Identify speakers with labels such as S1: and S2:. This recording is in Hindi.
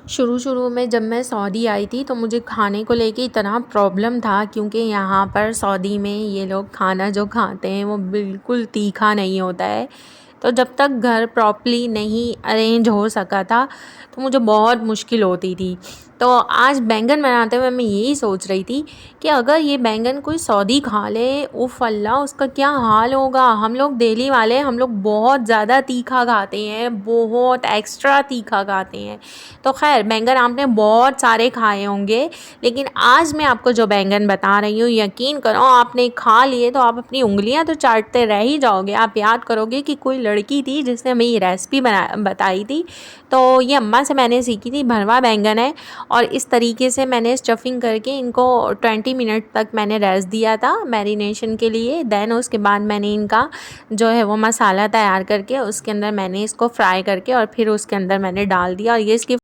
S1: शुरू में जब मैं सऊदी आई थी तो मुझे खाने को लेके इतना प्रॉब्लम था, क्योंकि यहाँ पर सऊदी में ये लोग खाना जो खाते हैं वो बिल्कुल तीखा नहीं होता है। तो जब तक घर प्रॉपर्ली नहीं अरेंज हो सका था तो मुझे बहुत मुश्किल होती थी। तो आज बैंगन बनाते हुए मैं यही सोच रही थी कि अगर ये बैंगन कोई सऊदी खा ले, उफ़ अल्लाह उसका क्या हाल होगा। हम लोग दिल्ली वाले हम लोग बहुत ज़्यादा तीखा खाते हैं, बहुत एक्स्ट्रा तीखा खाते हैं। तो खैर बैंगन आपने बहुत सारे खाए होंगे, लेकिन आज मैं आपको जो बैंगन बता रही हूँ यकीन करो आपने खा लिए तो आप अपनी उंगलियां तो चाटते रह ही जाओगे। आप याद करोगे कि कोई लड़की थी जिसने हमें ये रेसिपी बताई थी, तो ये अम्मा से मैंने सीखी थी। भरवा बैंगन है और इस तरीके से मैंने स्टफिंग करके इनको 20 मिनट तक मैंने रेस्ट दिया था मैरिनेशन के लिए। देन उसके बाद मैंने इनका जो है वो मसाला तैयार करके उसके अंदर मैंने इसको फ्राई करके और फिर उसके अंदर मैंने डाल दिया और ये इसकी